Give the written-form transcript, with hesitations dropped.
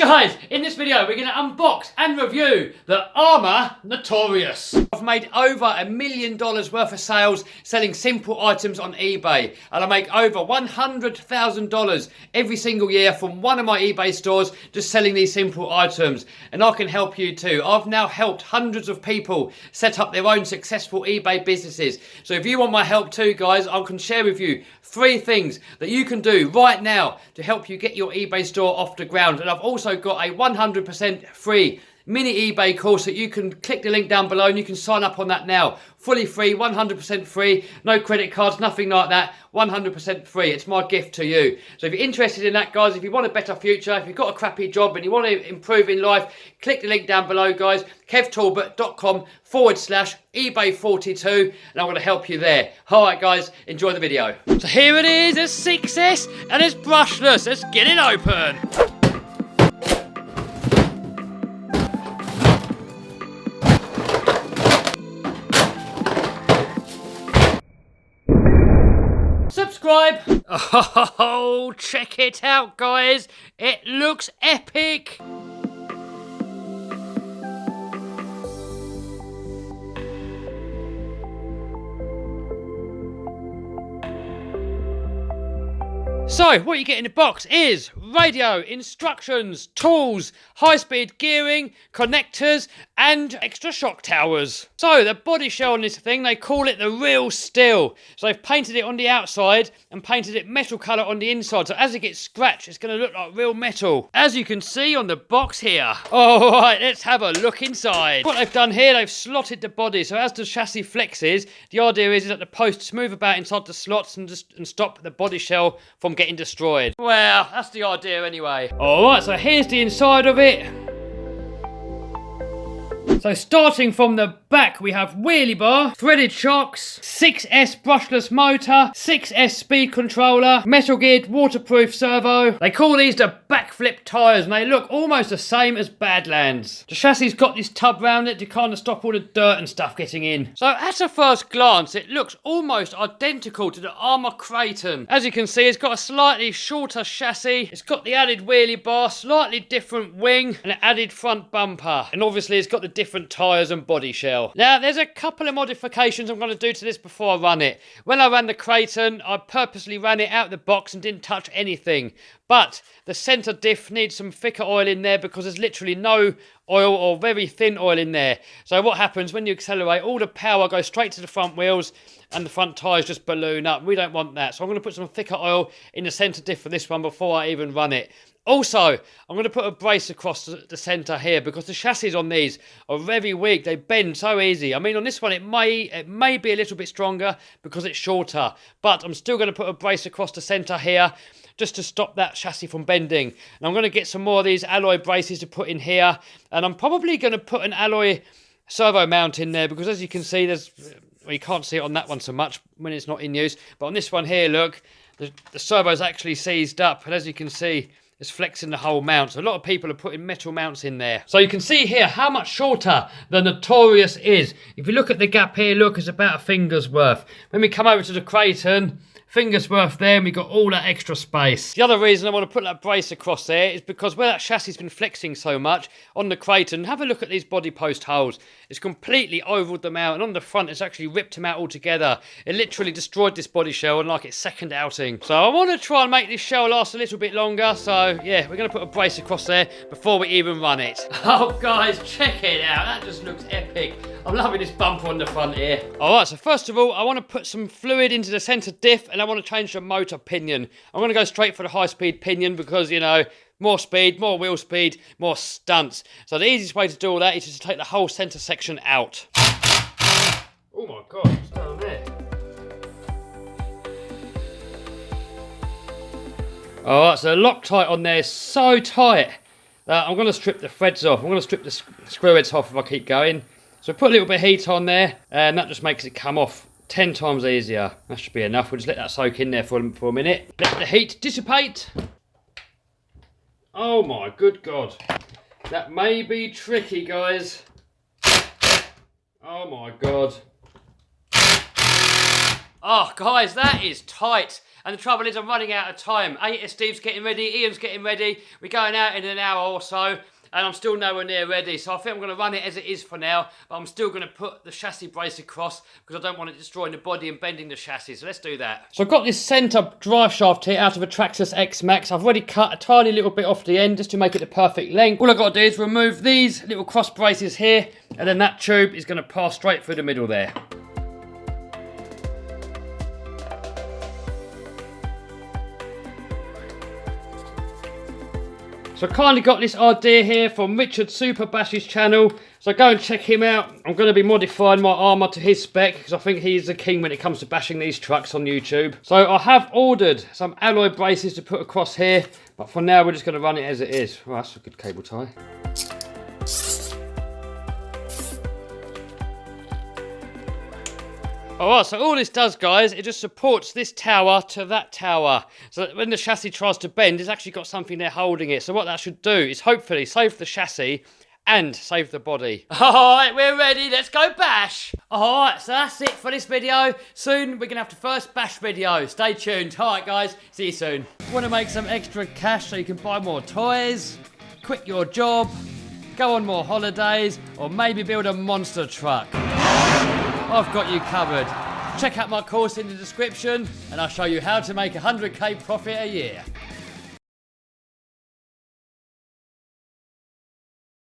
Guys, in this video we're going to unbox and review the Arrma Notorious. I've made over $1 million worth of sales selling simple items on eBay, and I make over $100,000 every single year from one of my eBay stores just selling these simple items, and I can help you too. I've now helped hundreds of people set up their own successful eBay businesses. So if you want my help too, guys, I can share with you 3 things that you can do right now to help you get your eBay store off the ground. And I've also got a 100% free mini eBay course that you can click the link down below and you can sign up on that now. Fully free, 100% free, no credit cards, nothing like that, 100% free. It's my gift to you. So if you're interested in that, guys, if you want a better future, if you've got a crappy job and you want to improve in life, click the link down below, guys, kevtalbot.com/eBay42, and I'm going to help you there. All right, guys, enjoy the video. So here it is, a 6S, and it's brushless. Let's get it open. Subscribe. Oh, check it out, guys. It looks epic. So, what you get in the box is radio, instructions, tools, high-speed gearing, connectors, and extra shock towers. So, the body shell on this thing, they call it the real steel. So, they've painted it on the outside and painted it metal colour on the inside. So, as it gets scratched, it's going to look like real metal. As you can see on the box here. Alright, let's have a look inside. What they've done here, they've slotted the body. So, as the chassis flexes, the idea is that the posts move about inside the slots and stop the body shell from getting destroyed. Well, that's the idea anyway. Alright, so here's the inside of it. So starting from the back, we have Wheelie Bar, threaded shocks, 6S brushless motor, 6S speed controller, metal geared waterproof servo. They call these the backflip tyres and they look almost the same as Badlands. The chassis got this tub round it to kind of stop all the dirt and stuff getting in. So at a first glance, it looks almost identical to the Arrma Kraton. As you can see, it's got a slightly shorter chassis, it's got the added Wheelie Bar, slightly different wing, and an added front bumper. And obviously it's got the different tyres and body shell. Now there's a couple of modifications I'm going to do to this before I run it. When I ran the Kraton, I purposely ran it out of the box and didn't touch anything. But the centre diff needs some thicker oil in there because there's literally no oil or very thin oil in there. So what happens when you accelerate, all the power goes straight to the front wheels and the front tyres just balloon up. We don't want that. So I'm going to put some thicker oil in the centre diff for this one before I even run it. Also, I'm going to put a brace across the centre here because the chassis on these are very weak. They bend so easy. I mean, on this one, it may be a little bit stronger because it's shorter. But I'm still going to put a brace across the centre here just to stop that chassis from bending. And I'm going to get some more of these alloy braces to put in here. And I'm probably going to put an alloy servo mount in there because, as you can see, well, you can't see it on that one so much when it's not in use. But on this one here, look, the servo's actually seized up. And as you can see, it's flexing the whole mount. So a lot of people are putting metal mounts in there. So you can see here how much shorter the Notorious is. If you look at the gap here, look, it's about a finger's worth. When we come over to the Kraton, finger's worth there, and we've got all that extra space. The other reason I want to put that brace across there is because where that chassis has been flexing so much on the Kraton, have a look at these body post holes. It's completely ovaled them out, and on the front it's actually ripped them out altogether. It literally destroyed this body shell on like its second outing. So I want to try and make this shell last a little bit longer, so yeah, we're going to put a brace across there before we even run it. Oh guys, check it out, that just looks epic. I'm loving this bumper on the front here. Alright, so first of all, I want to put some fluid into the centre diff and I want to change the motor pinion. I'm going to go straight for the high-speed pinion because, you know, more speed, more wheel speed, more stunts. So the easiest way to do all that is just to take the whole centre section out. Oh my God, what's down there? Alright, so the Loctite on there is so tight that I'm going to strip the threads off. I'm going to strip the screw heads off if I keep going. So put a little bit of heat on there and that just makes it come off 10 times easier. That should be enough. We'll just let that soak in there for a minute. Let the heat dissipate. Oh my good God. That may be tricky, guys. Oh my God. Oh, guys, that is tight. And the trouble is I'm running out of time. Steve's getting ready, Ian's getting ready. We're going out in an hour or so, and I'm still nowhere near ready. So I think I'm going to run it as it is for now, but I'm still going to put the chassis brace across because I don't want it destroying the body and bending the chassis. So let's do that. So I've got this centre drive shaft here out of a Traxxas X Max. I've already cut a tiny little bit off the end just to make it the perfect length. All I've got to do is remove these little cross braces here, and then that tube is going to pass straight through the middle there. So I kind of got this idea here from Richard Superbash's channel. So go and check him out. I'm going to be modifying my Arrma to his spec because I think he's the king when it comes to bashing these trucks on YouTube. So I have ordered some alloy braces to put across here, but for now we're just going to run it as it is. Well, that's a good cable tie. Alright, so all this does, guys, it just supports this tower to that tower. So that when the chassis tries to bend, it's actually got something there holding it. So what that should do is hopefully save the chassis and save the body. Alright, we're ready. Let's go bash. Alright, so that's it for this video. Soon we're going to have the first bash video. Stay tuned. Alright, guys, see you soon. Want to make some extra cash so you can buy more toys, quit your job, go on more holidays, or maybe build a monster truck? I've got you covered. Check out my course in the description and I'll show you how to make 100k profit a year.